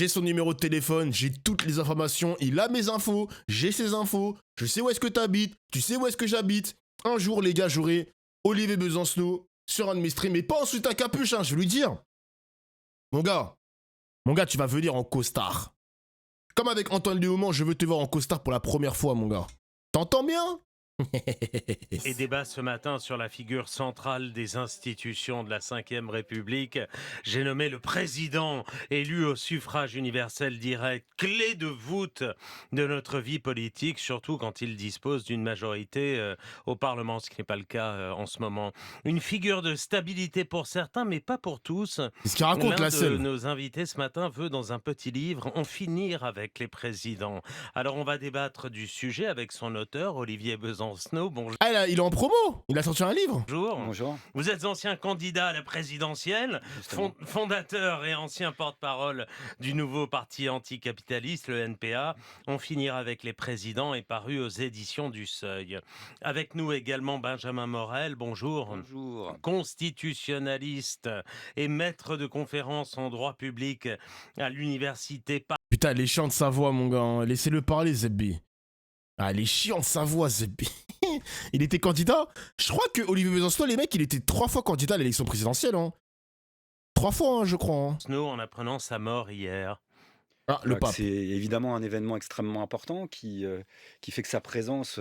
j'ai son numéro de téléphone, j'ai toutes les informations, il a mes infos, j'ai ses infos, je sais où est-ce que t'habites, tu sais où est-ce que j'habite. Un jour, les gars, j'aurai Olivier Besancenot sur un de mes streams, mais pas en sous ta capuche, hein, je vais lui dire. Mon gars, tu vas venir en costard. Comme avec Antoine Léaumont, je veux te voir en costard pour la première fois, mon gars. T'entends bien? Et débat ce matin sur la figure centrale des institutions de la Ve République. J'ai nommé le président, élu au suffrage universel direct, clé de voûte de notre vie politique, surtout quand il dispose d'une majorité au Parlement, ce qui n'est pas le cas en ce moment. Une figure de stabilité pour certains, mais pas pour tous. Qu'est-ce qu'il raconte, L'un la de scène? nos invités ce matin veut, dans un petit livre, en finir avec les présidents. Alors on va débattre du sujet avec son auteur, Olivier Besancenot. Bonjour. Ah, il est en promo. Il a sorti un livre. Bonjour. Vous êtes ancien candidat à la présidentielle, fondateur et ancien porte-parole du nouveau parti anticapitaliste, le NPA. On finira avec les présidents est paru aux éditions du Seuil. Avec nous également Benjamin Morel. Bonjour. Bonjour. Constitutionnaliste et maître de conférences en droit public à l'université. Putain, elle est chiante sa voix, mon gars. Hein. Laissez-le parler, Zebbi. Ah, elle est chiante sa voix, Zebbi. Il était candidat. Je crois que Olivier Besancenot, les mecs, il était 3 fois candidat à l'élection présidentielle. Hein. 3 fois, hein, je crois. Hein. Snow en apprenant sa mort hier. Ah, le pape. C'est évidemment un événement extrêmement important qui fait que sa présence,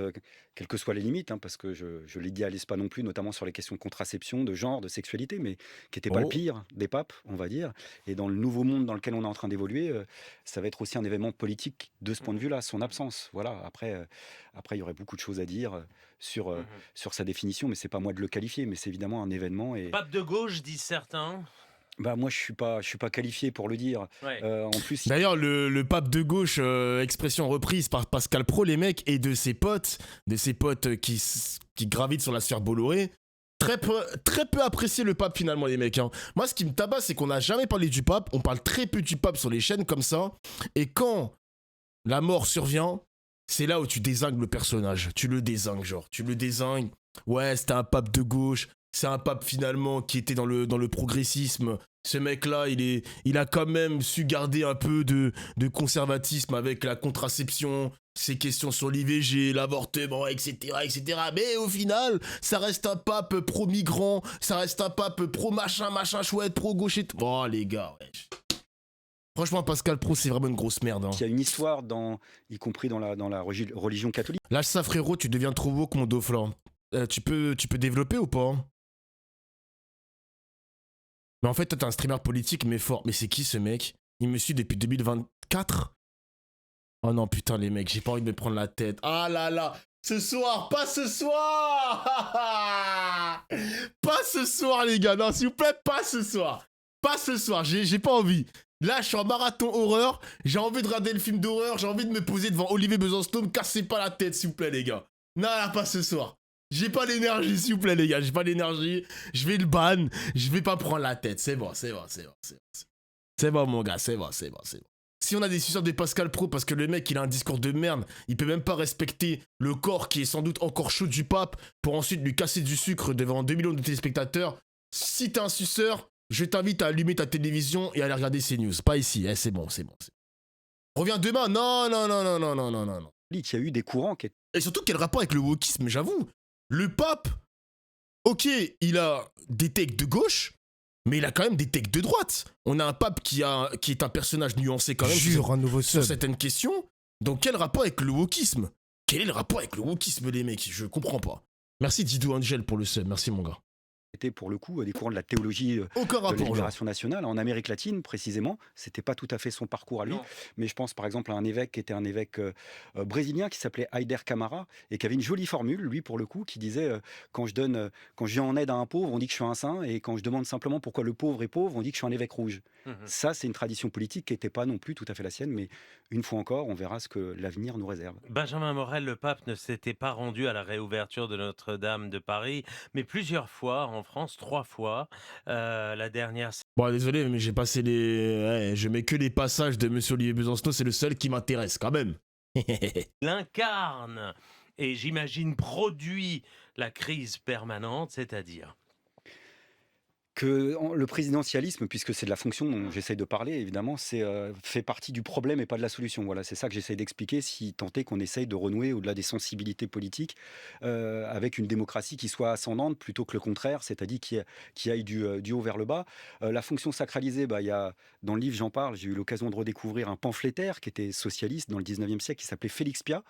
quelles que soient les limites, hein, parce que je l'idéalise pas non plus, notamment sur les questions de contraception, de genre, de sexualité, mais qui n'était pas le pire des papes, on va dire. Et dans le nouveau monde dans lequel on est en train d'évoluer, ça va être aussi un événement politique de ce point de vue-là, son absence. Voilà. Après, il y aurait beaucoup de choses à dire sur sa définition, mais c'est pas moi de le qualifier, mais c'est évidemment un événement. Et... Pape de gauche, disent certains. Bah moi je suis pas qualifié pour le dire. Ouais. En plus, D'ailleurs, le pape de gauche, expression reprise par Pascal Praud, les mecs, et de ses potes qui gravitent sur la sphère Bolloré, très peu apprécié le pape finalement, les mecs. Hein. Moi, ce qui me tabasse, c'est qu'on n'a jamais parlé du pape, on parle très peu du pape sur les chaînes comme ça, et quand la mort survient, c'est là où tu dézingues le personnage. Tu le dézingues, genre. Tu le dézingues. Ouais, c'était un pape de gauche. C'est un pape finalement qui était dans le progressisme. Ce mec-là, il a quand même su garder un peu de conservatisme avec la contraception, ses questions sur l'IVG, l'avortement, etc., etc. Mais au final, ça reste un pape pro-migrant, ça reste un pape pro-machin, machin chouette, pro-gauche et tout. Oh les gars, ouais. Franchement, Pascal Praud, c'est vraiment une grosse merde. Hein. Il y a une histoire, y compris dans la religion catholique. Lâche ça, frérot, tu deviens trop beau comme mon Dauphin. Tu peux développer ou pas? Mais en fait, toi, t'es un streamer politique, mais fort. Mais c'est qui ce mec? Il me suit depuis 2024? Oh non, putain, les mecs, j'ai pas envie de me prendre la tête. Ah là là! Ce soir, pas ce soir! Pas ce soir, les gars. Non, s'il vous plaît, pas ce soir. Pas ce soir, j'ai pas envie. Là, je suis en marathon horreur. J'ai envie de regarder le film d'horreur. J'ai envie de me poser devant Olivier Besancenot. Me cassez pas la tête, s'il vous plaît, les gars. Non, là, pas ce soir. J'ai pas l'énergie, s'il vous plaît, les gars. J'ai pas l'énergie. Je vais le ban. Je vais pas prendre la tête. C'est bon, c'est bon, c'est bon, c'est bon. C'est bon, mon gars. C'est bon, c'est bon, c'est bon. Si on a des suceurs de Pascal Praud parce que le mec, il a un discours de merde, il peut même pas respecter le corps qui est sans doute encore chaud du pape pour ensuite lui casser du sucre devant 2 millions de téléspectateurs. Si t'es un suceur, je t'invite à allumer ta télévision et à aller regarder ces news. Pas ici. Eh, c'est bon, c'est bon. Reviens demain. Non, non, non, non, non, non, non, non. Il y a eu des courants qui... Et surtout, quel rapport avec le wokisme, j'avoue. Le pape, ok, il a des takes de gauche, mais il a quand même des takes de droite. On a un pape qui est un personnage nuancé quand même sur certaines questions. Donc quel rapport avec le wokisme? Quel est le rapport avec le wokisme, les mecs? Je comprends pas. Merci Didou Angel pour le sub, merci mon gars. C'était pour le coup des courants de la théologie de la libération nationale. En Amérique latine, précisément, c'était pas tout à fait son parcours à lui. Non. Mais je pense par exemple à un évêque qui était un évêque brésilien qui s'appelait Heider Camara et qui avait une jolie formule, lui pour le coup, qui disait quand je viens en aide à un pauvre, on dit que je suis un saint, et quand je demande simplement pourquoi le pauvre est pauvre, on dit que je suis un évêque rouge. Ça, c'est une tradition politique qui n'était pas non plus tout à fait la sienne, mais une fois encore, on verra ce que l'avenir nous réserve. Benjamin Morel, le pape ne s'était pas rendu à la réouverture de Notre-Dame de Paris, mais plusieurs fois en France, 3 fois. La dernière... Bon, désolé, mais j'ai passé les... Ouais, je mets que les passages de Monsieur Olivier Besancenot, c'est le seul qui m'intéresse, quand même. L'incarne, et j'imagine produit la crise permanente, c'est-à-dire... le présidentialisme, puisque c'est de la fonction dont j'essaye de parler, évidemment, fait partie du problème et pas de la solution. Voilà, c'est ça que j'essaye d'expliquer, si tant est qu'on essaye de renouer au-delà des sensibilités politiques avec une démocratie qui soit ascendante plutôt que le contraire, c'est-à-dire qui aille du haut vers le bas. La fonction sacralisée, dans le livre, j'en parle, j'ai eu l'occasion de redécouvrir un pamphlétaire qui était socialiste dans le 19e siècle, qui s'appelait Félix Piat,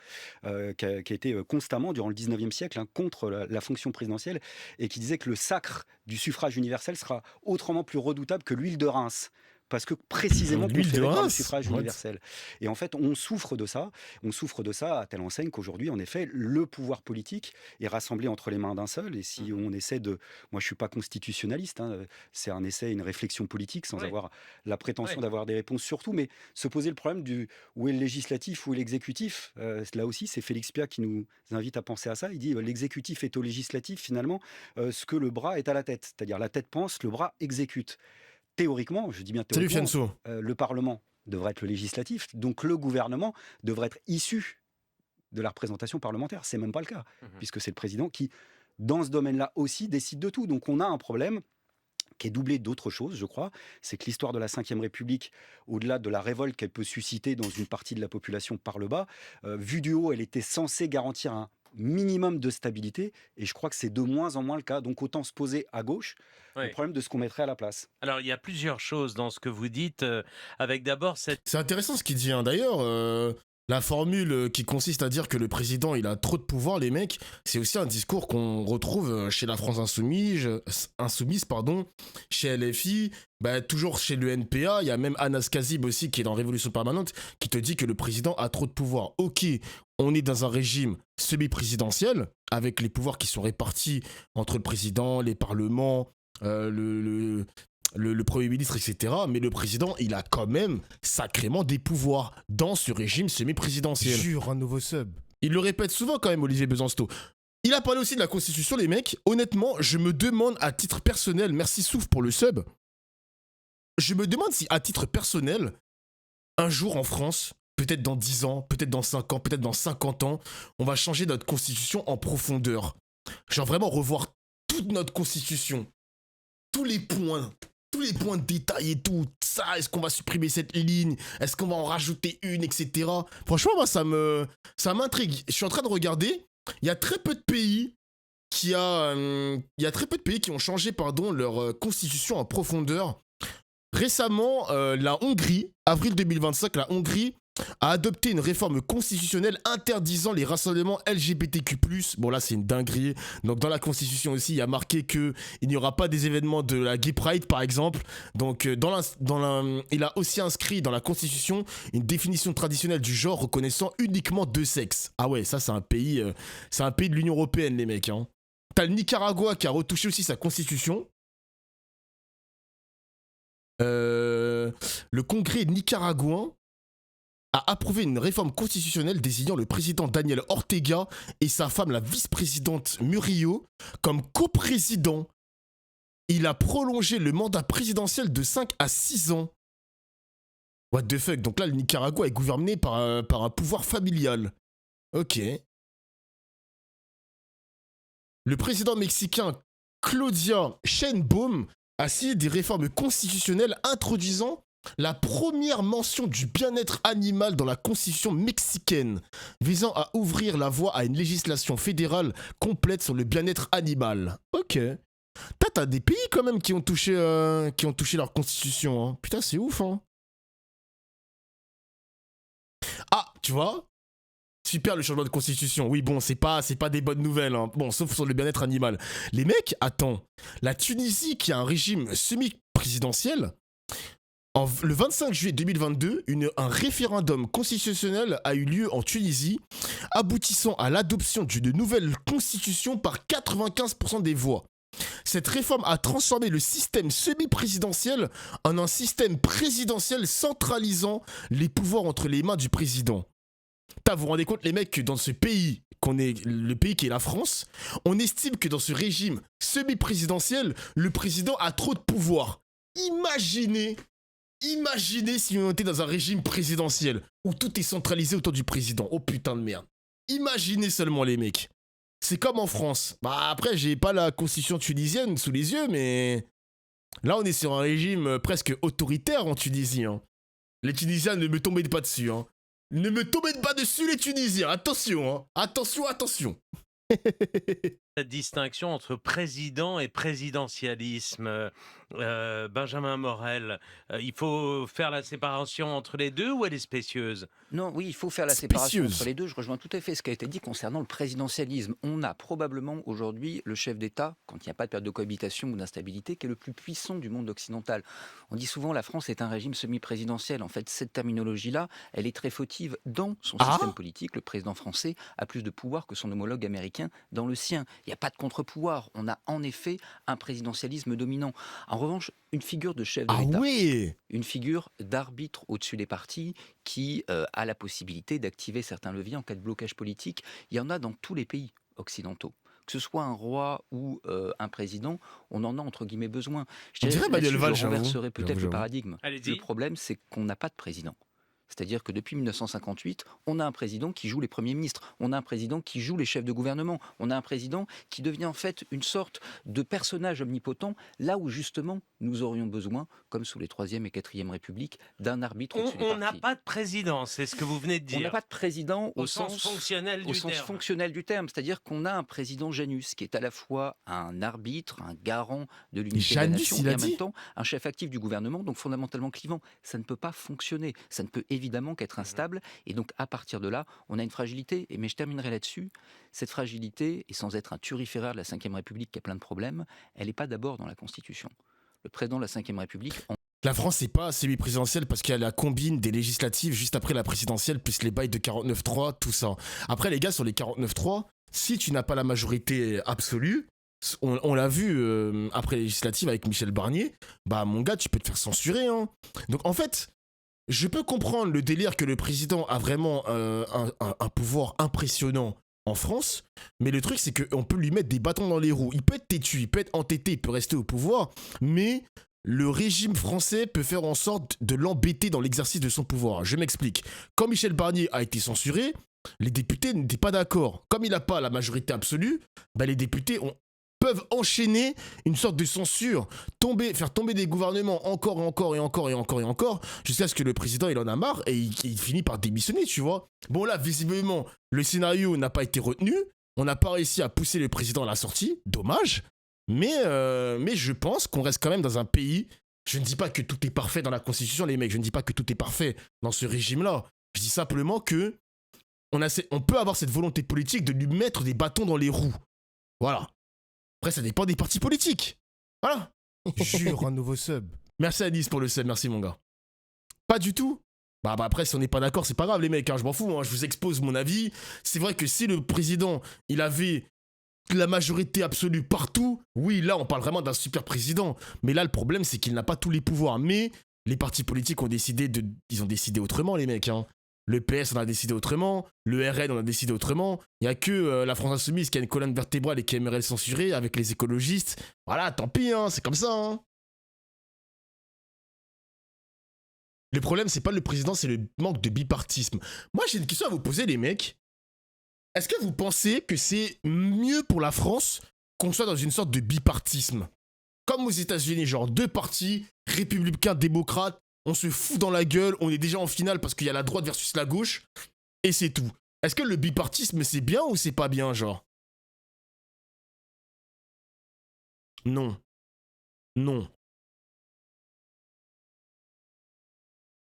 qui a été constamment, durant le 19e siècle, contre la fonction présidentielle, et qui disait que le sacre du suffrage universel sera autrement plus redoutable que l'huile de Reims. Parce que précisément conféré par le suffrage universel. Et en fait, on souffre de ça à telle enseigne qu'aujourd'hui, en effet, le pouvoir politique est rassemblé entre les mains d'un seul. Et si on essaie de... Moi, je ne suis pas constitutionnaliste, c'est un essai, une réflexion politique, sans avoir la prétention d'avoir des réponses sur tout, mais se poser le problème du où est le législatif, où est l'exécutif. Là aussi, c'est Félix Piat qui nous invite à penser à ça. Il dit l'exécutif est au législatif, finalement, ce que le bras est à la tête. C'est-à-dire la tête pense, le bras exécute. Théoriquement, je dis bien théoriquement, le Parlement devrait être le législatif, donc le gouvernement devrait être issu de la représentation parlementaire. C'est même pas le cas, puisque c'est le président qui, dans ce domaine-là aussi, décide de tout. Donc on a un problème qui est doublé d'autres choses, je crois. C'est que l'histoire de la Ve République, au-delà de la révolte qu'elle peut susciter dans une partie de la population par le bas, vue du haut, elle était censée garantir un minimum de stabilité, et je crois que c'est de moins en moins le cas. Donc autant se poser à gauche le problème de ce qu'on mettrait à la place. Alors il y a plusieurs choses dans ce que vous dites, avec d'abord cette... C'est intéressant ce qu'il dit, d'ailleurs. La formule qui consiste à dire que le président il a trop de pouvoir, les mecs, c'est aussi un discours qu'on retrouve chez la France insoumise, chez LFI, toujours chez le NPA. Il y a même Anas Kazib aussi qui est dans Révolution Permanente qui te dit que le président a trop de pouvoir. Ok, on est dans un régime semi-présidentiel avec les pouvoirs qui sont répartis entre le président, les parlements, le Premier ministre, etc. Mais le président, il a quand même sacrément des pouvoirs dans ce régime semi-présidentiel. Jure, un nouveau sub. Il le répète souvent quand même, Olivier Besancenot. Il a parlé aussi de la Constitution, les mecs. Honnêtement, je me demande à titre personnel, merci Souf pour le sub, je me demande si à titre personnel, un jour en France, peut-être dans 10 ans, peut-être dans 5 ans, peut-être dans 50 ans, on va changer notre Constitution en profondeur. Genre vraiment revoir toute notre Constitution. Tous les points de détail et tout ça, est-ce qu'on va supprimer cette ligne, est-ce qu'on va en rajouter une, etc. Franchement, moi, ça m'intrigue. Je suis en train de regarder, il y a très peu de pays qui ont changé leur constitution en profondeur. Récemment, la Hongrie, avril 2025, la Hongrie a adopté une réforme constitutionnelle interdisant les rassemblements LGBTQ+. Bon là c'est une dinguerie. Donc dans la constitution aussi il y a marqué qu'il n'y aura pas des événements de la Gay Pride par exemple. Donc il a aussi inscrit dans la constitution une définition traditionnelle du genre reconnaissant uniquement 2 sexes. Ah ouais, ça c'est un pays de l'Union Européenne les mecs. T'as le Nicaragua qui a retouché aussi sa constitution. Le Congrès nicaraguayen a approuvé une réforme constitutionnelle désignant le président Daniel Ortega et sa femme, la vice-présidente Murillo, comme coprésident. Il a prolongé le mandat présidentiel de 5 à 6 ans. What the fuck? Donc là, le Nicaragua est gouverné par un pouvoir familial. Ok. Le président mexicain Claudia Sheinbaum a signé des réformes constitutionnelles introduisant la première mention du bien-être animal dans la constitution mexicaine, visant à ouvrir la voie à une législation fédérale complète sur le bien-être animal. Ok. T'as des pays quand même qui ont touché leur constitution. Putain, c'est ouf, Ah, tu vois? Super le changement de constitution. Oui, bon, c'est pas des bonnes nouvelles. Bon, sauf sur le bien-être animal. Les mecs, attends. La Tunisie, qui a un régime semi-présidentiel, le 25 juillet 2022, un référendum constitutionnel a eu lieu en Tunisie, aboutissant à l'adoption d'une nouvelle constitution par 95% des voix. Cette réforme a transformé le système semi-présidentiel en un système présidentiel centralisant les pouvoirs entre les mains du président. Vous vous rendez compte, les mecs, que dans ce pays, le pays qui est la France, on estime que dans ce régime semi-présidentiel, le président a trop de pouvoir. Imaginez si on était dans un régime présidentiel où tout est centralisé autour du président. Oh putain de merde. Imaginez seulement les mecs. C'est comme en France. Après, j'ai pas la constitution tunisienne sous les yeux, mais Là, on est sur un régime presque autoritaire en Tunisie. Hein. Les Tunisiens, ne me tombez pas dessus. Hein. Ne me tombez pas dessus, les Tunisiens. Attention, hein. Attention, attention. Cette distinction entre président et présidentialisme, Benjamin Morel, il faut faire la séparation entre les deux ou elle est spécieuse? Non, oui, il faut faire la séparation entre les deux. Je rejoins tout à fait ce qui a été dit concernant le présidentialisme. On a probablement aujourd'hui le chef d'État, quand il n'y a pas de période de cohabitation ou d'instabilité, qui est le plus puissant du monde occidental. On dit souvent la France est un régime semi-présidentiel. En fait, cette terminologie-là, elle est très fautive dans son système politique. Le président français a plus de pouvoir que son homologue américain dans le sien. Il n'y a pas de contre-pouvoir. On a en effet un présidentialisme dominant. En revanche, une figure de chef de l'État, une figure d'arbitre au-dessus des partis qui a la possibilité d'activer certains leviers en cas de blocage politique. Il y en a dans tous les pays occidentaux. Que ce soit un roi ou un président, on en a entre guillemets besoin. Je renverserai peut-être le paradigme. Le problème, c'est qu'on n'a pas de président. C'est-à-dire que depuis 1958, on a un président qui joue les premiers ministres, on a un président qui joue les chefs de gouvernement, on a un président qui devient en fait une sorte de personnage omnipotent, là où justement nous aurions besoin, comme sous les 3e et 4e Républiques, d'un arbitre au-dessus des partis. On n'a pas de président, c'est ce que vous venez de dire. On n'a pas de président au sens fonctionnel du terme. C'est-à-dire qu'on a un président Janus, qui est à la fois un arbitre, un garant de l'unité de la nation, et en même temps un chef actif du gouvernement, donc fondamentalement clivant. Ça ne peut pas fonctionner, ça ne peut évidemment qu'être instable, et donc à partir de là, on a une fragilité, mais je terminerai là-dessus, cette fragilité, et sans être un turiféraire de la Ve République qui a plein de problèmes, elle n'est pas d'abord dans la Constitution. Le président de la Ve République... La France n'est pas semi-présidentielle parce qu'il y a la combine des législatives juste après la présidentielle, plus les bails de 49.3, tout ça. Après les gars, sur les 49.3, si tu n'as pas la majorité absolue, on l'a vu après les législatives avec Michel Barnier, bah mon gars, tu peux te faire censurer. Hein. Donc en fait... Je peux comprendre le délire que le président a vraiment un pouvoir impressionnant en France, mais le truc c'est qu'on peut lui mettre des bâtons dans les roues. Il peut être têtu, il peut être entêté, il peut rester au pouvoir, mais le régime français peut faire en sorte de l'embêter dans l'exercice de son pouvoir. Je m'explique. Quand Michel Barnier a été censuré, les députés n'étaient pas d'accord. Comme il n'a pas la majorité absolue, bah les députés peuvent enchaîner une sorte de censure, faire tomber des gouvernements encore, jusqu'à ce que le président il en a marre et il finit par démissionner, tu vois. Bon là, visiblement, le scénario n'a pas été retenu, on n'a pas réussi à pousser le président à la sortie, dommage, mais je pense qu'on reste quand même dans un pays, je ne dis pas que tout est parfait dans la Constitution, les mecs, je ne dis pas que tout est parfait dans ce régime-là, je dis simplement que on peut avoir cette volonté politique de lui mettre des bâtons dans les roues, voilà. Après, ça dépend des partis politiques. Voilà. Jure, un nouveau sub. Merci Anis pour le sub, merci mon gars. Pas du tout. Bah après, si on n'est pas d'accord, c'est pas grave les mecs, hein, je m'en fous, hein, je vous expose mon avis. C'est vrai que si le président, il avait la majorité absolue partout, oui, là, on parle vraiment d'un super président. Mais là, le problème, c'est qu'il n'a pas tous les pouvoirs. Mais les partis politiques ont décidé autrement, les mecs, hein. Le PS, on a décidé autrement. Le RN, on a décidé autrement. Il n'y a que la France Insoumise qui a une colonne vertébrale et qui aimerait le censurer avec les écologistes. Voilà, tant pis, hein, c'est comme ça. Hein. Le problème, c'est pas le président, c'est le manque de bipartisme. Moi, j'ai une question à vous poser, les mecs. Est-ce que vous pensez que c'est mieux pour la France qu'on soit dans une sorte de bipartisme? Comme aux États-Unis, genre 2 partis, républicains, démocrates, on se fout dans la gueule, on est déjà en finale parce qu'il y a la droite versus la gauche, et c'est tout. Est-ce que le bipartisme, c'est bien ou c'est pas bien, genre? Non. Non.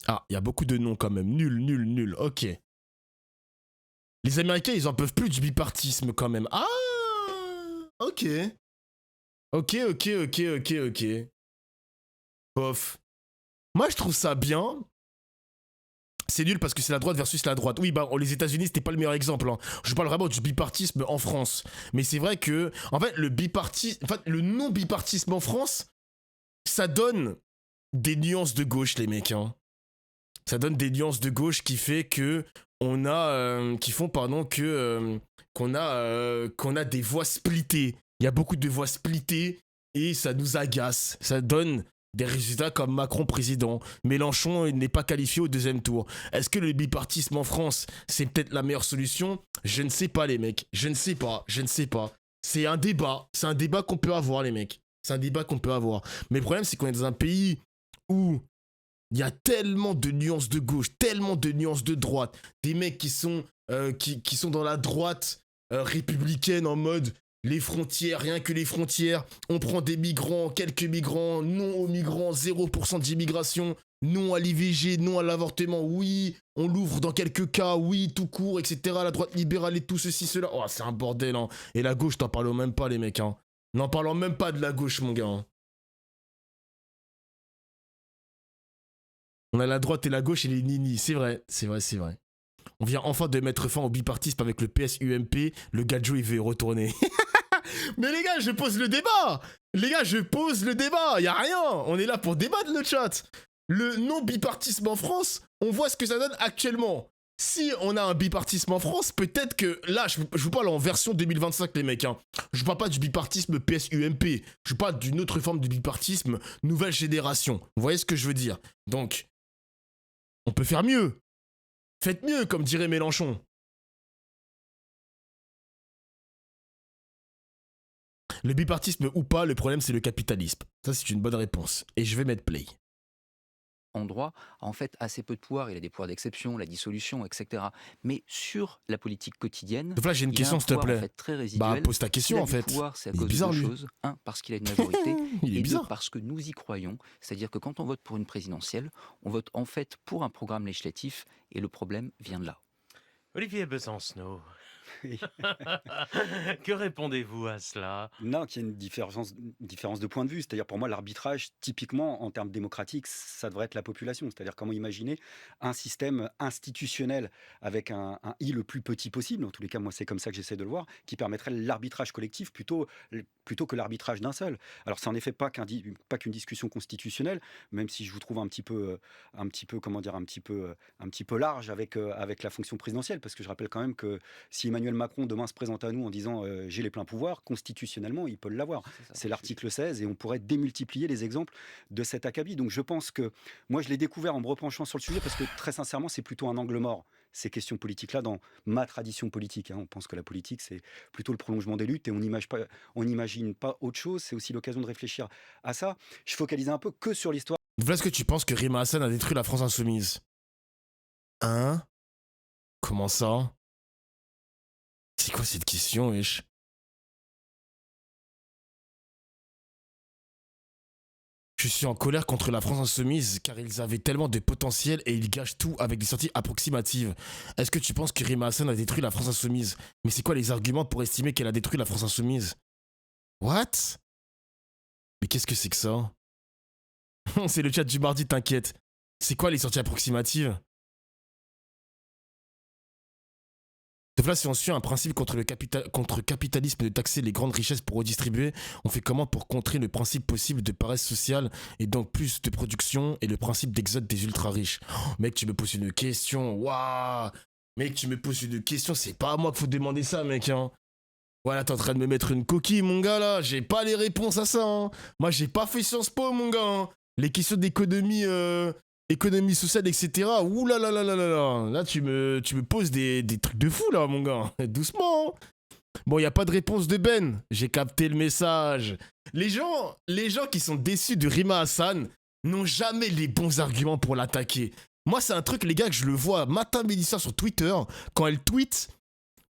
Ah, il y a beaucoup de non quand même. Nul. Ok. Les Américains, ils en peuvent plus du bipartisme quand même. Ah, ok. Ok. Bof. Moi, je trouve ça bien. C'est nul parce que c'est la droite versus la droite. Oui, bah, les États-Unis, c'était pas le meilleur exemple. Hein. Je parle vraiment du bipartisme en France. Mais c'est vrai que, en fait, le non-bipartisme en France, ça donne des nuances de gauche, les mecs. Hein. Ça donne des nuances de gauche qui fait que qu'on a des voix splittées. Il y a beaucoup de voix splittées et ça nous agace. Ça donne des résultats comme Macron président. Mélenchon n'est pas qualifié au 2e tour. Est-ce que le bipartisme en France, c'est peut-être la meilleure solution? Je ne sais pas, les mecs. Je ne sais pas. C'est un débat. C'est un débat qu'on peut avoir, les mecs. C'est un débat qu'on peut avoir. Mais le problème, c'est qu'on est dans un pays où il y a tellement de nuances de gauche, tellement de nuances de droite. Des mecs qui sont dans la droite républicaine en mode les frontières, rien que les frontières. On prend des migrants, quelques migrants, non aux migrants, 0% d'immigration, non à l'IVG, non à l'avortement, oui, on l'ouvre dans quelques cas, oui, tout court, etc. La droite libérale et tout ceci, cela. Oh, c'est un bordel, hein. Et la gauche, t'en parles même pas, les mecs, hein. N'en parlons même pas de la gauche, mon gars, hein. On a la droite et la gauche et les nini, c'est vrai. On vient enfin de mettre fin au bipartisme avec le PS-UMP, le gadjo il veut y retourner. Mais les gars, je pose le débat. Y a rien. On est là pour débattre le chat. Le non-bipartisme en France, on voit ce que ça donne actuellement. Si on a un bipartisme en France, peut-être que là, je vous parle en version 2025, les mecs. Hein. Je parle pas du bipartisme PS-UMP. Je parle d'une autre forme de bipartisme nouvelle génération. Vous voyez ce que je veux dire? Donc, on peut faire mieux. Faites mieux, comme dirait Mélenchon. Le bipartisme ou pas, le problème c'est le capitalisme. Ça c'est une bonne réponse. Et je vais mettre play. En droit, a en fait assez peu de pouvoir. Il a des pouvoirs d'exception, la dissolution, etc. Mais sur la politique quotidienne, donc là j'ai une question s'il te plaît. En fait, très résiduel. Bah pose ta question en fait. Pouvoir, c'est à cause de deux choses. Un, parce qu'il a une majorité. Il est et bizarre. deux, parce que nous y croyons. C'est-à-dire que quand on vote pour une présidentielle, on vote en fait pour un programme législatif. Et le problème vient de là. Olivier Besancenot. Que répondez-vous à cela? Non, qu'il y a une différence de point de vue. C'est-à-dire, pour moi, l'arbitrage, typiquement, en termes démocratiques, ça devrait être la population. C'est-à-dire, comment imaginer un système institutionnel avec un I le plus petit possible, en tous les cas, moi, c'est comme ça que j'essaie de le voir, qui permettrait l'arbitrage collectif plutôt que l'arbitrage d'un seul. Alors, c'est en effet pas qu'une discussion constitutionnelle, même si je vous trouve un petit peu large avec la fonction présidentielle, parce que je rappelle quand même que si Emmanuel Macron demain se présente à nous en disant j'ai les pleins pouvoirs, constitutionnellement il peut l'avoir. C'est l'article 16 et on pourrait démultiplier les exemples de cet acabit. Donc je pense que moi je l'ai découvert en me repenchant sur le sujet parce que très sincèrement c'est plutôt un angle mort ces questions politiques-là dans ma tradition politique. Hein. On pense que la politique c'est plutôt le prolongement des luttes et on n'imagine pas autre chose. C'est aussi l'occasion de réfléchir à ça. Je focalise un peu que sur l'histoire. Voilà ce que tu penses que Rima Hassan a détruit la France insoumise. Hein? Comment ça? C'est quoi cette question, wesh? Je suis en colère contre la France insoumise car ils avaient tellement de potentiel et ils gâchent tout avec des sorties approximatives. Est-ce que tu penses que Rima Hassan a détruit la France insoumise? Mais c'est quoi les arguments pour estimer qu'elle a détruit la France insoumise? What? Mais qu'est-ce que c'est que ça? C'est le chat du mardi, t'inquiète. C'est quoi les sorties approximatives? Donc là, si on suit un principe contre le capitalisme de taxer les grandes richesses pour redistribuer, on fait comment pour contrer le principe possible de paresse sociale et donc plus de production et le principe d'exode des ultra-riches? Oh, mec, tu me poses une question, waouh! Mec, tu me poses une question, c'est pas à moi qu'il faut demander ça, mec, hein. Voilà, t'es en train de me mettre une coquille, mon gars, là. J'ai pas les réponses à ça, hein. Moi, j'ai pas fait Sciences Po, mon gars, hein. Les questions d'économie... économie sociale, etc. Ouh là là là là là là. Là, tu me poses des trucs de fou, là, mon gars. Doucement. Bon, il n'y a pas de réponse de Ben. J'ai capté le message. Les gens qui sont déçus de Rima Hassan n'ont jamais les bons arguments pour l'attaquer. Moi, c'est un truc, les gars, que je le vois matin, midi, soir sur Twitter. Quand elle tweet,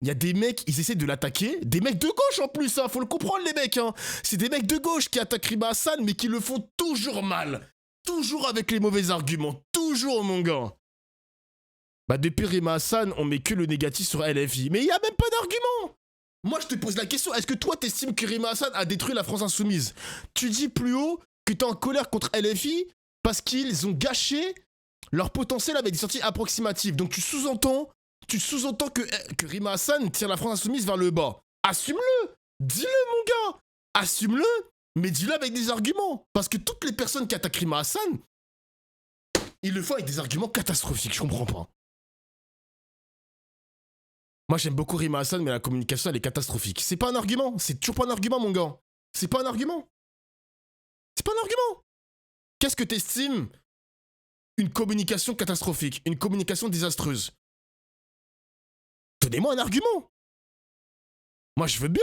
il y a des mecs, ils essaient de l'attaquer. Des mecs de gauche, en plus, hein. Faut le comprendre, les mecs, hein. C'est des mecs de gauche qui attaquent Rima Hassan, mais qui le font toujours mal. Toujours avec les mauvais arguments. Toujours, mon gars. Bah, depuis Rima Hassan, on met que le négatif sur LFI. Mais il n'y a même pas d'argument. Moi, je te pose la question. Est-ce que toi, t'estimes que Rima Hassan a détruit la France insoumise? Tu dis plus haut que t'es en colère contre LFI parce qu'ils ont gâché leur potentiel avec des sorties approximatives. Donc, tu sous-entends que Rima Hassan tire la France insoumise vers le bas. Assume-le. Dis-le, mon gars. Assume-le. Mais dis-le avec des arguments. Parce que toutes les personnes qui attaquent Rima Hassan, ils le font avec des arguments catastrophiques. Je comprends pas. Moi, j'aime beaucoup Rima Hassan, mais la communication, elle est catastrophique. C'est pas un argument. C'est toujours pas un argument, mon gars. C'est pas un argument. C'est pas un argument. Qu'est-ce que t'estimes une communication catastrophique? Une communication désastreuse? Donnez-moi un argument. Moi, je veux bien.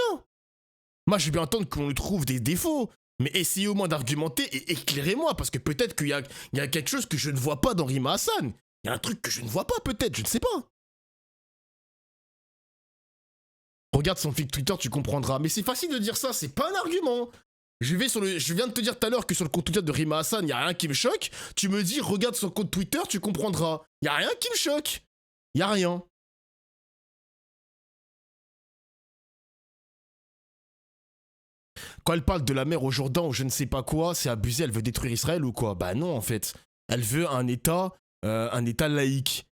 Moi, je veux bien entendre qu'on lui trouve des défauts. Mais essayez au moins d'argumenter et éclairez-moi, parce que peut-être qu'il y a quelque chose que je ne vois pas dans Rima Hassan. Il y a un truc que je ne vois pas, peut-être, je ne sais pas. Regarde son fil Twitter, tu comprendras. Mais c'est facile de dire ça, c'est pas un argument. Je viens de te dire tout à l'heure que sur le compte Twitter de Rima Hassan, il n'y a rien qui me choque. Tu me dis, regarde son compte Twitter, tu comprendras. Il n'y a rien qui me choque. Il n'y a rien. Quand elle parle de la mer au Jourdain ou je ne sais pas quoi, c'est abusé, elle veut détruire Israël ou quoi? Bah non, en fait. Elle veut un État laïque.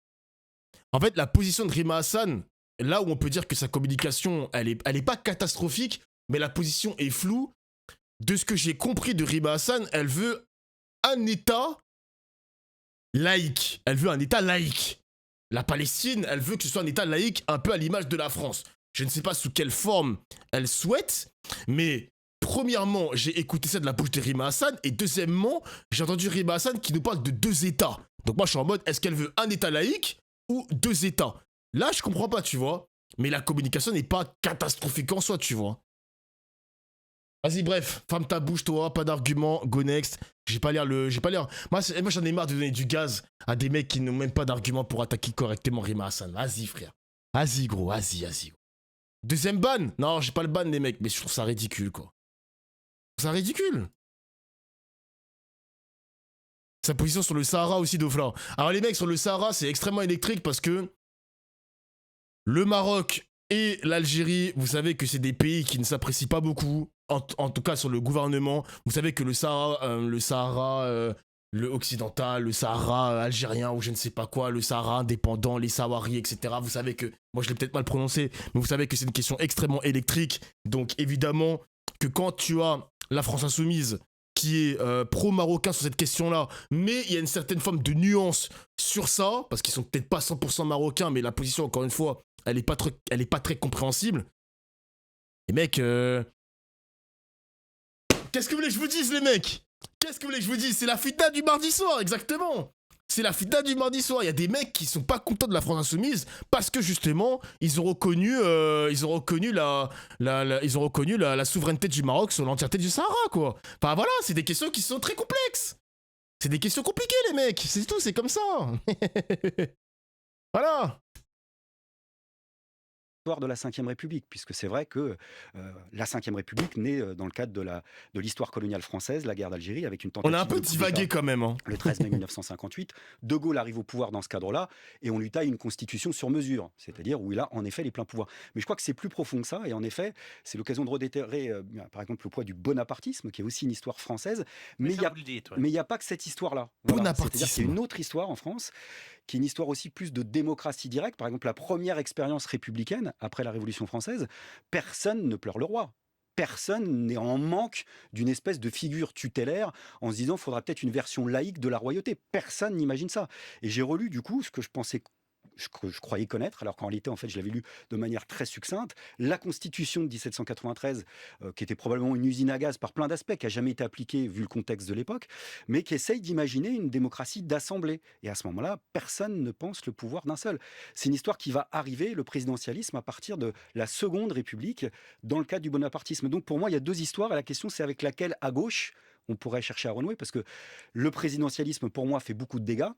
En fait, la position de Rima Hassan, là où on peut dire que sa communication, elle est pas catastrophique, mais la position est floue. De ce que j'ai compris de Rima Hassan, elle veut un État laïque. Elle veut un État laïque. La Palestine, elle veut que ce soit un État laïque, un peu à l'image de la France. Je ne sais pas sous quelle forme elle souhaite, mais premièrement, j'ai écouté ça de la bouche de Rima Hassan, et deuxièmement, j'ai entendu Rima Hassan qui nous parle de 2 États. Donc moi, je suis en mode, est-ce qu'elle veut un État laïque ou 2 États? Là, je comprends pas, tu vois. Mais la communication n'est pas catastrophique en soi, tu vois. Vas-y, bref, ferme ta bouche, toi, pas d'argument, go next. J'ai pas l'air. Moi, j'en ai marre de donner du gaz à des mecs qui n'ont même pas d'argument pour attaquer correctement Rima Hassan. Vas-y, frère. Vas-y, gros, vas-y. Deuxième ban? Non, j'ai pas le ban, les mecs, mais je trouve ça ridicule, quoi. Je trouve ça ridicule. Sa position sur le Sahara aussi, Dofla. Alors, les mecs, sur le Sahara, c'est extrêmement électrique parce que le Maroc et l'Algérie, vous savez que c'est des pays qui ne s'apprécient pas beaucoup. En tout cas sur le gouvernement, vous savez que le Sahara occidental, le Sahara algérien ou je ne sais pas quoi, le Sahara indépendant, les Saharis, etc. Vous savez que, moi je l'ai peut-être mal prononcé, mais vous savez que c'est une question extrêmement électrique. Donc évidemment que quand tu as la France Insoumise qui est pro-marocain sur cette question-là, mais il y a une certaine forme de nuance sur ça, parce qu'ils sont peut-être pas 100% marocains, mais la position, encore une fois, elle est pas très compréhensible. Les mecs... Qu'est-ce que vous voulez que je vous dise, les mecs? Qu'est-ce que vous voulez que je vous dise? C'est la fita du mardi soir, exactement. C'est la fita du mardi soir. Il y a des mecs qui sont pas contents de la France Insoumise parce que justement, ils ont reconnu la souveraineté du Maroc sur l'entièreté du Sahara, quoi. Enfin voilà, c'est des questions qui sont très complexes. C'est des questions compliquées, les mecs. C'est tout, c'est comme ça. Voilà. De la Ve République, puisque c'est vrai que la Ve République naît dans le cadre de l'histoire coloniale française, la guerre d'Algérie, avec une tentative. On a un peu divagué quand même. Hein. Le 13 mai 1958, De Gaulle arrive au pouvoir dans ce cadre-là, et on lui taille une constitution sur mesure, c'est-à-dire où il a en effet les pleins pouvoirs. Mais je crois que c'est plus profond que ça, et en effet, c'est l'occasion de redéterrer, par exemple, le poids du bonapartisme, qui est aussi une histoire française, mais il n'y a pas que cette histoire-là. Voilà. C'est-à-dire qu'il y a une autre histoire en France, qui est une histoire aussi plus de démocratie directe. Par exemple, la première expérience républicaine, après la Révolution française, personne ne pleure le roi. Personne n'est en manque d'une espèce de figure tutélaire en se disant qu'il faudra peut-être une version laïque de la royauté. Personne n'imagine ça. Et j'ai relu du coup ce que je croyais connaître, alors qu'en réalité, en fait, je l'avais lu de manière très succincte, la Constitution de 1793, qui était probablement une usine à gaz par plein d'aspects, qui n'a jamais été appliquée vu le contexte de l'époque, mais qui essaye d'imaginer une démocratie d'assemblée. Et à ce moment-là, personne ne pense le pouvoir d'un seul. C'est une histoire qui va arriver, le présidentialisme, à partir de la Seconde République, dans le cadre du bonapartisme. Donc pour moi, il y a 2 histoires, et la question, c'est avec laquelle, à gauche, on pourrait chercher à renouer, parce que le présidentialisme, pour moi, fait beaucoup de dégâts.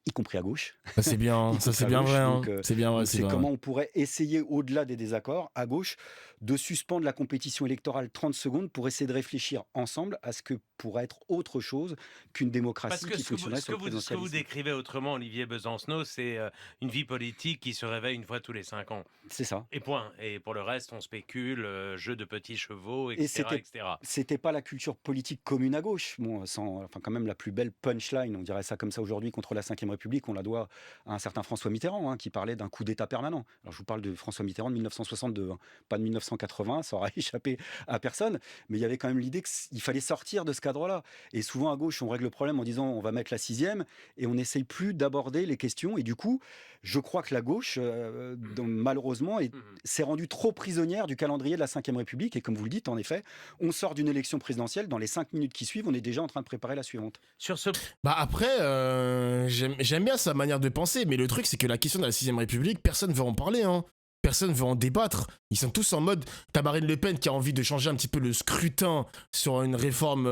Y compris à gauche. Ça c'est bien, ça c'est bien vrai. Hein. C'est bien vrai. C'est comment on pourrait essayer, au-delà des désaccords, à gauche, de suspendre la compétition électorale 30 secondes pour essayer de réfléchir ensemble à ce que pourrait être autre chose qu'une démocratie qui fonctionnerait sur le présidentialisme. Ce que vous décrivez autrement, Olivier Besancenot, c'est une vie politique qui se réveille une fois tous les 5 ans. C'est ça. Et point. Et pour le reste, on spécule, jeu de petits chevaux, etc. C'était pas la culture politique commune à gauche. Bon, quand même la plus belle punchline, on dirait ça comme ça aujourd'hui, contre la Ve République, on la doit à un certain François Mitterrand, qui parlait d'un coup d'État permanent. Alors je vous parle de François Mitterrand de 1962, pas de 1980, ça aura échappé à personne, mais il y avait quand même l'idée qu'il fallait sortir de ce cadre-là. Et souvent à gauche, on règle le problème en disant on va mettre la 6e, et on n'essaye plus d'aborder les questions. Et du coup, je crois que la gauche, malheureusement, s'est rendue trop prisonnière du calendrier de la Ve République. Et comme vous le dites, en effet, on sort d'une élection présidentielle, dans les 5 minutes qui suivent, on est déjà en train de préparer la suivante. Après, j'aime bien sa manière de penser, mais le truc, c'est que la question de la 6ème République, personne ne veut en parler. Hein. personne veut en débattre. Ils sont tous en mode, t'as Marine Le Pen qui a envie de changer un petit peu le scrutin sur une réforme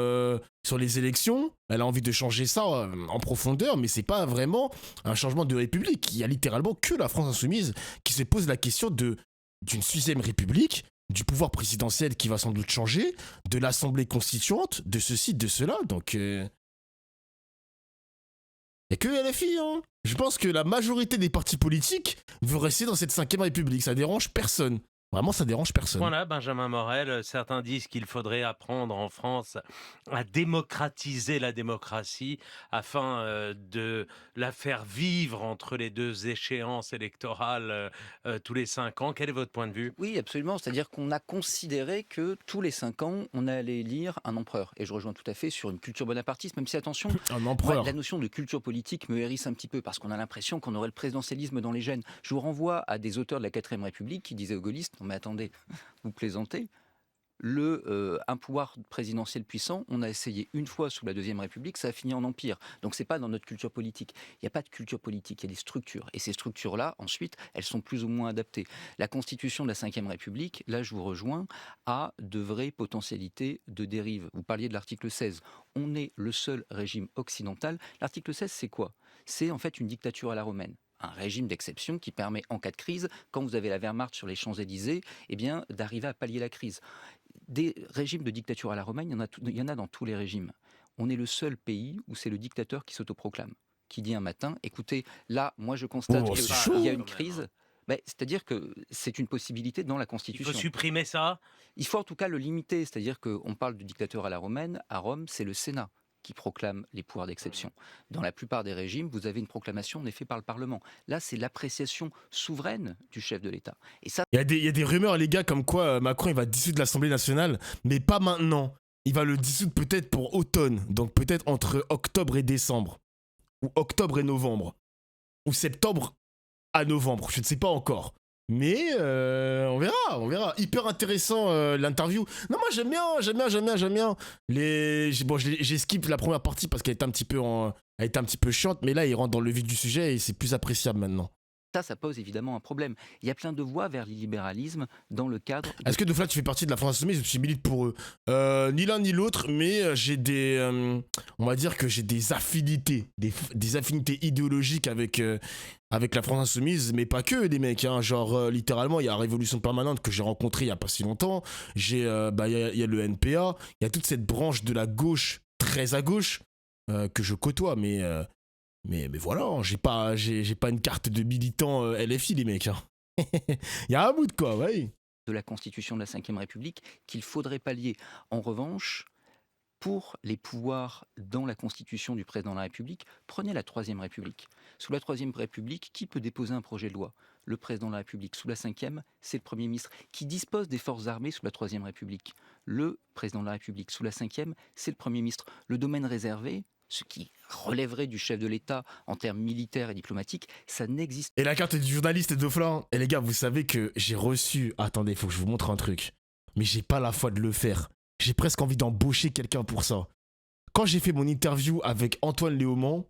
sur les élections. Elle a envie de changer ça en profondeur, mais c'est pas vraiment un changement de république. Il y a littéralement que la France insoumise qui se pose la question d'une 6ème république, du pouvoir présidentiel qui va sans doute changer, de l'Assemblée constituante, de ceci, de cela. Donc, il n'y a que LFI, hein. Je pense que la majorité des partis politiques veut rester dans cette 5ème république. Ça dérange personne. Vraiment, ça dérange personne. Voilà, Benjamin Morel, certains disent qu'il faudrait apprendre en France à démocratiser la démocratie afin de la faire vivre entre les 2 échéances électorales tous les 5 ans. Quel est votre point de vue? Oui, absolument. C'est-à-dire qu'on a considéré que tous les 5 ans, on allait élire un empereur. Et je rejoins tout à fait sur une culture bonapartiste, même si, attention, un empereur. La notion de culture politique me hérisse un petit peu parce qu'on a l'impression qu'on aurait le présidentialisme dans les gènes. Je vous renvoie à des auteurs de la 4ème République qui disaient aux gaullistes: non mais attendez, vous plaisantez, un pouvoir présidentiel puissant, on a essayé une fois sous la 2ème République, ça a fini en empire. Donc c'est pas dans notre culture politique. Il n'y a pas de culture politique, il y a des structures. Et ces structures-là, ensuite, elles sont plus ou moins adaptées. La constitution de la 5ème République, là je vous rejoins, a de vraies potentialités de dérive. Vous parliez de l'article 16. On est le seul régime occidental. L'article 16, c'est quoi? C'est en fait une dictature à la romaine. Un régime d'exception qui permet, en cas de crise, quand vous avez la Wehrmacht sur les Champs-Élysées, eh bien, d'arriver à pallier la crise. Des régimes de dictature à la romaine, il y en a dans tous les régimes. On est le seul pays où c'est le dictateur qui s'autoproclame, qui dit un matin: écoutez, là, moi je constate qu'il y a une crise. C'est-à-dire que c'est une possibilité dans la Constitution. Il faut supprimer ça? Il faut en tout cas le limiter. C'est-à-dire qu'on parle de dictateur à la romaine. À Rome, c'est le Sénat qui proclame les pouvoirs d'exception. Dans la plupart des régimes, vous avez une proclamation faite par le Parlement. Là, c'est l'appréciation souveraine du chef de l'État. Et ça, il y a des rumeurs, les gars, comme quoi Macron il va dissoudre l'Assemblée nationale, mais pas maintenant. Il va le dissoudre peut-être pour automne, donc peut-être entre octobre et décembre, ou octobre et novembre, ou septembre à novembre, je ne sais pas encore. Mais on verra. Hyper intéressant l'interview. Non, moi j'aime bien. J'ai skip la première partie parce qu'elle était un petit peu chiante, mais là il rentre dans le vif du sujet et c'est plus appréciable maintenant. Ça pose évidemment un problème. Il y a plein de voies vers l'illibéralisme dans le cadre... Est-ce que Dofla, tu fais partie de la France Insoumise? Je milite pour eux. Ni l'un ni l'autre, mais j'ai on va dire que j'ai des affinités, des affinités idéologiques avec la France Insoumise, mais pas que, les mecs. Hein. Genre, littéralement, il y a Révolution Permanente que j'ai rencontré il n'y a pas si longtemps. Il y a le NPA, il y a toute cette branche de la gauche, très à gauche, que je côtoie, mais voilà, j'ai pas une carte de militant LFI, les mecs. Hein. Il y a un bout de quoi, ouais. De la Constitution de la 5ème République qu'il faudrait pallier. En revanche, pour les pouvoirs dans la Constitution du président de la République, prenez la 3ème République. Sous la 3ème République, qui peut déposer un projet de loi? Le président de la République. Sous la 5ème, c'est le Premier ministre qui dispose des forces armées sous la 3ème République. Le président de la République. Sous la 5ème, c'est le Premier ministre. Le domaine réservé, ce qui relèverait du chef de l'État en termes militaires et diplomatiques, ça n'existe pas. Et la carte du journaliste Dofla. Et les gars, vous savez que j'ai reçu... Attendez, faut que je vous montre un truc. Mais j'ai pas la foi de le faire. J'ai presque envie d'embaucher quelqu'un pour ça. Quand j'ai fait mon interview avec Antoine Léaumont,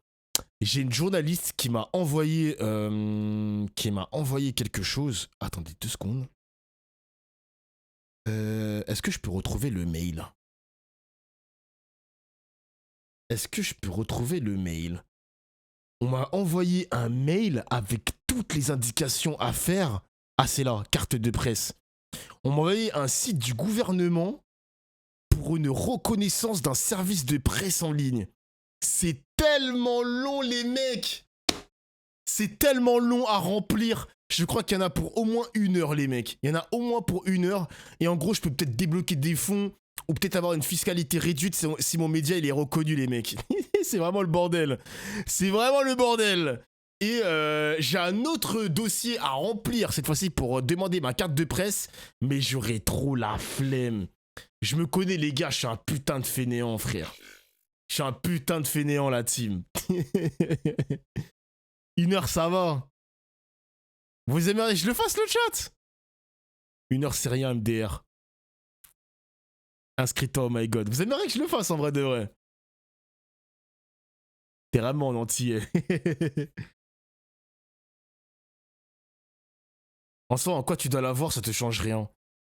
j'ai une journaliste qui m'a envoyé quelque chose. Attendez 2 secondes. Est-ce que je peux retrouver le mail? On m'a envoyé un mail avec toutes les indications à faire. Ah, c'est là, carte de presse. On m'a envoyé un site du gouvernement pour une reconnaissance d'un service de presse en ligne. C'est tellement long, les mecs. C'est tellement long à remplir. Je crois qu'il y en a pour au moins 1 heure, les mecs. Il y en a au moins pour 1 heure. Et en gros, je peux peut-être débloquer des fonds ou peut-être avoir une fiscalité réduite si mon média il est reconnu, les mecs. C'est vraiment le bordel. C'est vraiment le bordel. Et j'ai un autre dossier à remplir cette fois-ci pour demander ma carte de presse. Mais j'aurais trop la flemme. Je me connais, les gars, je suis un putain de fainéant, frère. Je suis un putain de fainéant, la team. 1 heure, ça va. Vous aimeriez que je le fasse, le chat? 1 heure, c'est rien, MDR. Inscris-toi, oh my god. Vous aimeriez que je le fasse, en vrai de vrai? T'es vraiment en entier. En soi, en quoi tu dois l'avoir, ça te change rien.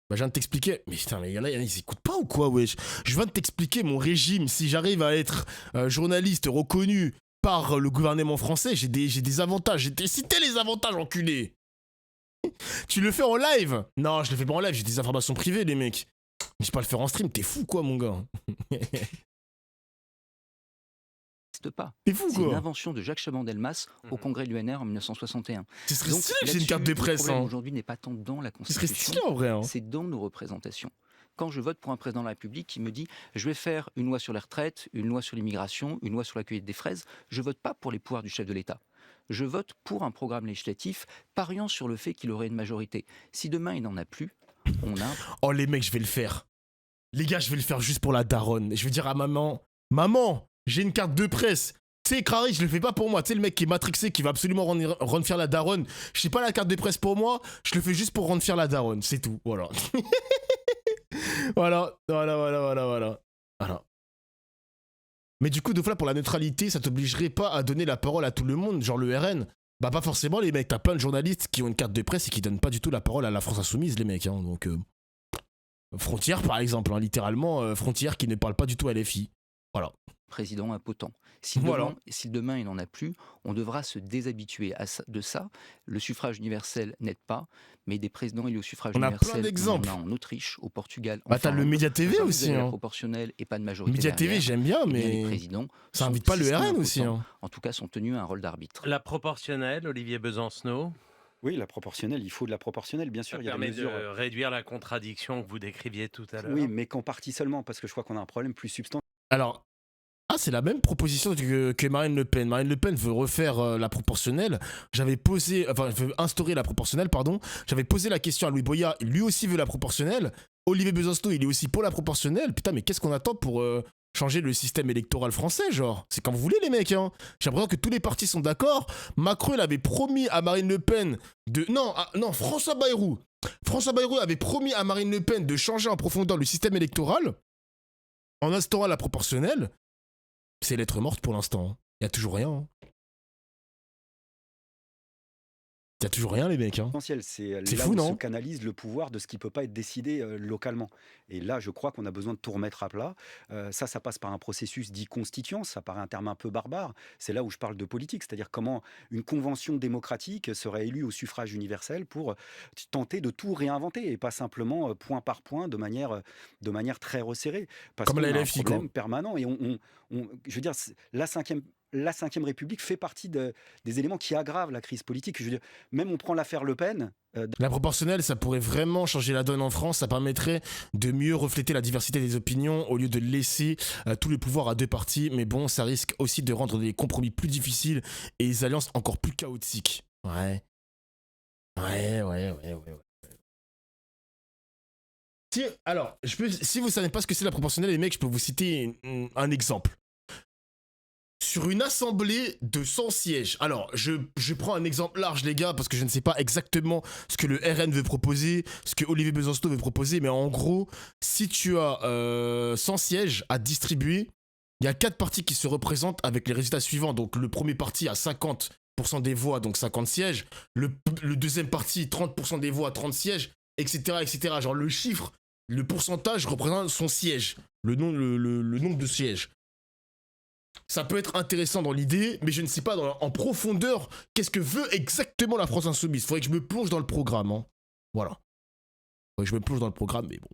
Bah, je viens de t'expliquer. Mais putain, mais ils écoutent pas ou quoi, wesh? Je viens de t'expliquer mon régime. Si j'arrive à être journaliste reconnu par le gouvernement français, j'ai des avantages. J'ai cité les avantages, enculé. Tu le fais en live? Non, je le fais pas en live, j'ai des informations privées, les mecs. Mais je peux pas le faire en stream, t'es fou quoi, mon gars? Pas. T'es fou, c'est quoi. une invention de Jacques Chaban-Delmas au congrès de l'UNR en 1961. Ce serait stylé que j'ai une carte de presse. Le problème aujourd'hui n'est pas tant dans la Constitution, ce serait stylé en vrai. Hein. C'est dans nos représentations. Quand je vote pour un président de la République qui me dit « je vais faire une loi sur les retraites, une loi sur l'immigration, une loi sur la cueillette des fraises », je vote pas pour les pouvoirs du chef de l'État. Je vote pour un programme législatif pariant sur le fait qu'il aurait une majorité. Si demain il n'en a plus, on a... Oh les mecs, je vais le faire. Les gars, je vais le faire juste pour la daronne. Je vais dire à maman, maman, j'ai une carte de presse. Tu sais, Crary, je le fais pas pour moi. Tu sais, le mec qui est matrixé, qui va absolument rendre fier la daronne. Je sais pas la carte de presse pour moi, je le fais juste pour rendre fier la daronne. C'est tout, voilà. Voilà. Mais du coup, deux fois pour la neutralité, ça t'obligerait pas à donner la parole à tout le monde, genre le RN? Bah pas forcément les mecs, t'as plein de journalistes qui ont une carte de presse et qui donnent pas du tout la parole à la France Insoumise, les mecs. Hein. Donc, Frontière par exemple, hein, littéralement, Frontière qui ne parle pas du tout à LFI. Voilà. Président impotent. Si demain il n'en a plus, on devra se déshabituer de ça. Le suffrage universel n'aide pas, mais des présidents élus au suffrage universel, on a plein d'exemples. On en a en Autriche, au Portugal. Bah t'as le Média TV aussi. Hein. Proportionnel et pas de majorité. Média TV j'aime bien, mais les présidents ça invite pas le RN aussi. Hein. En tout cas, sont tenus à un rôle d'arbitre. La proportionnelle, Olivier Besancenot. Oui, la proportionnelle, il faut de la proportionnelle, bien sûr. Ça il y a permet des mesures... de réduire la contradiction que vous décriviez tout à l'heure. Oui, mais qu'en partie seulement, parce que je crois qu'on a un problème plus substantiel. Alors, c'est la même proposition que Marine Le Pen. Marine Le Pen veut refaire la proportionnelle. Veut instaurer la proportionnelle, pardon. J'avais posé la question à Louis Boyard, lui aussi veut la proportionnelle. Olivier Besancenot, il est aussi pour la proportionnelle. Putain, mais qu'est-ce qu'on attend pour changer le système électoral français, genre? C'est quand vous voulez, les mecs, hein. J'ai l'impression que tous les partis sont d'accord. Macron, il avait promis à Marine Le Pen de... Non, François Bayrou. François Bayrou avait promis à Marine Le Pen de changer en profondeur le système électoral en instaurant la proportionnelle. C'est lettre morte pour l'instant. Il y a toujours rien. Hein. Il y a toujours rien, les mecs. Hein. C'est là fou, où non? se canalise le pouvoir de ce qui ne peut pas être décidé localement. Et là, je crois qu'on a besoin de tout remettre à plat. Ça passe par un processus dit constituant. Ça paraît un terme un peu barbare. C'est là où je parle de politique. C'est-à-dire comment une convention démocratique serait élue au suffrage universel pour tenter de tout réinventer et pas simplement point par point de manière très resserrée. Parce comme qu'on la a un LFI, problème quoi. permanent. Et je veux dire, la Ve République fait partie des éléments qui aggravent la crise politique. Je veux dire, même on prend l'affaire Le Pen. La proportionnelle, ça pourrait vraiment changer la donne en France. Ça permettrait de mieux refléter la diversité des opinions au lieu de laisser tous les pouvoirs à deux partis. Mais bon, ça risque aussi de rendre les compromis plus difficiles et les alliances encore plus chaotiques. Ouais. Si vous savez pas ce que c'est la proportionnelle, les mecs, je peux vous citer un exemple. Sur une assemblée de 100 sièges, alors je prends un exemple large les gars parce que je ne sais pas exactement ce que le RN veut proposer, ce que Olivier Besancenot veut proposer, mais en gros, si tu as 100 sièges à distribuer, il y a 4 partis qui se représentent avec les résultats suivants. Donc le premier parti a 50% des voix, donc 50 sièges, le deuxième parti 30% des voix, 30 sièges, etc. Genre le chiffre, le pourcentage représente son siège, le nombre de sièges. Ça peut être intéressant dans l'idée, mais je ne sais pas en profondeur qu'est-ce que veut exactement la France Insoumise. Faudrait que je me plonge dans le programme. Hein. Voilà. Faudrait que je me plonge dans le programme, mais bon.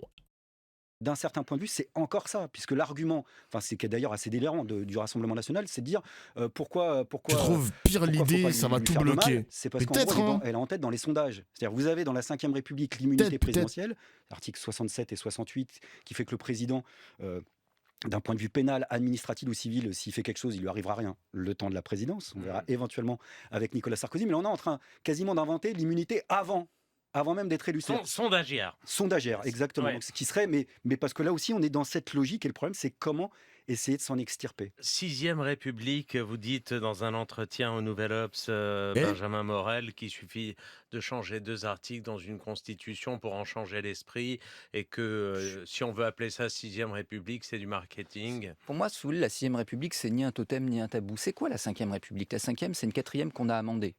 D'un certain point de vue, c'est encore ça, puisque l'argument, c'est d'ailleurs assez délirant du Rassemblement National, c'est de dire pourquoi. Je trouve pire l'idée, ça va tout bloquer. C'est parce qu'en gros, elle est en tête dans les sondages. C'est-à-dire, vous avez dans la Ve République l'immunité présidentielle, articles 67 et 68, qui fait que le président. D'un point de vue pénal, administratif ou civil, s'il fait quelque chose, il lui arrivera rien le temps de la présidence. On verra éventuellement avec Nicolas Sarkozy. Mais là, on est en train quasiment d'inventer l'immunité avant même d'être élu. Sondagière, exactement. Ouais. Donc, ce qui serait, mais parce que là aussi, on est dans cette logique. Et le problème, c'est comment essayer de s'en extirper. 6e République, vous dites dans un entretien au Nouvel Obs, Benjamin Morel, qu'il suffit de changer 2 articles dans une constitution pour en changer l'esprit et que si on veut appeler ça 6e République, c'est du marketing. Pour moi, si vous voulez, la 6e République, c'est ni un totem ni un tabou. C'est quoi la 5e République? La 5e, c'est une 4e qu'on a amendée.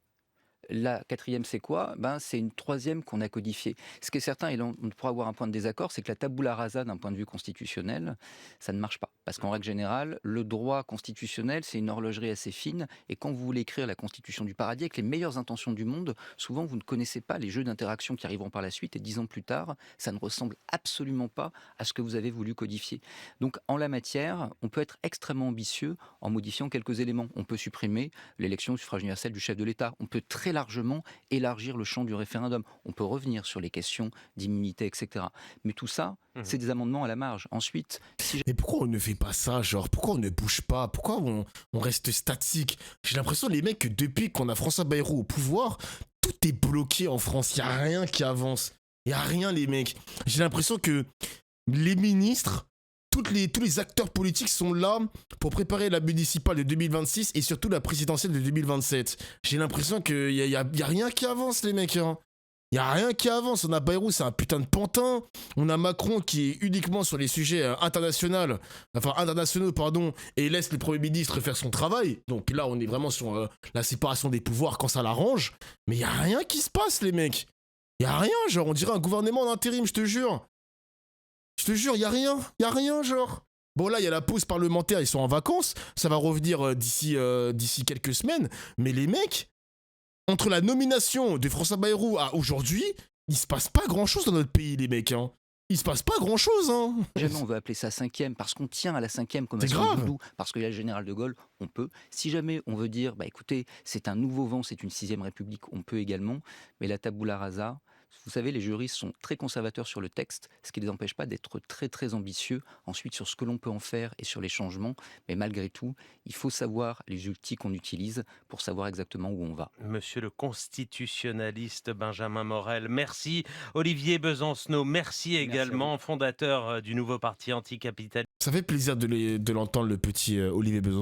La quatrième, c'est quoi? C'est une troisième qu'on a codifiée. Ce qui est certain, et là on pourra avoir un point de désaccord, c'est que la tabula rasa d'un point de vue constitutionnel, ça ne marche pas. Parce qu'en règle générale, le droit constitutionnel, c'est une horlogerie assez fine, et quand vous voulez écrire la constitution du paradis avec les meilleures intentions du monde, souvent vous ne connaissez pas les jeux d'interaction qui arriveront par la suite, et 10 ans plus tard, ça ne ressemble absolument pas à ce que vous avez voulu codifier. Donc en la matière, on peut être extrêmement ambitieux en modifiant quelques éléments. On peut supprimer l'élection au suffrage universel du chef de l'État. On peut très largement élargir le champ du référendum. On peut revenir sur les questions d'immunité, etc. Mais tout ça, c'est des amendements à la marge. Ensuite, Mais pourquoi on ne fait pas ça, genre? Pourquoi on ne bouge pas? Pourquoi on reste statique? J'ai l'impression, les mecs, que depuis qu'on a François Bayrou au pouvoir, tout est bloqué en France. Il n'y a rien qui avance. Il n'y a rien, les mecs. J'ai l'impression que les ministres, tous les acteurs politiques sont là pour préparer la municipale de 2026 et surtout la présidentielle de 2027. J'ai l'impression qu'il y a rien qui avance, les mecs. Hein. Il n'y a rien qui avance. On a Bayrou, c'est un putain de pantin. On a Macron qui est uniquement sur les sujets internationaux, et laisse le Premier ministre faire son travail. Donc là, on est vraiment sur la séparation des pouvoirs quand ça l'arrange. Mais il n'y a rien qui se passe, les mecs. Il n'y a rien, genre, on dirait un gouvernement d'intérim, je te jure. Je te jure, il n'y a rien, genre. Bon, là, il y a la pause parlementaire, ils sont en vacances. Ça va revenir d'ici quelques semaines. Mais les mecs, entre la nomination de François Bayrou à aujourd'hui, il se passe pas grand-chose dans notre pays, les mecs. Hein. Il se passe pas grand-chose. Hein. Jamais on veut appeler ça cinquième, parce qu'on tient à la cinquième comme à son doudou, parce qu'il y a le général de Gaulle, on peut. Si jamais on veut dire, écoutez, c'est un nouveau vent, c'est une 6e République, on peut également. Mais la tabula rasa, vous savez, les juristes sont très conservateurs sur le texte, ce qui ne les empêche pas d'être très très ambitieux ensuite sur ce que l'on peut en faire et sur les changements. Mais malgré tout, il faut savoir les outils qu'on utilise pour savoir exactement où on va. Monsieur le constitutionnaliste Benjamin Morel, merci. Olivier Besancenot, merci également, fondateur du nouveau parti anticapitaliste. Ça fait plaisir de l'entendre, le petit Olivier Besancenot.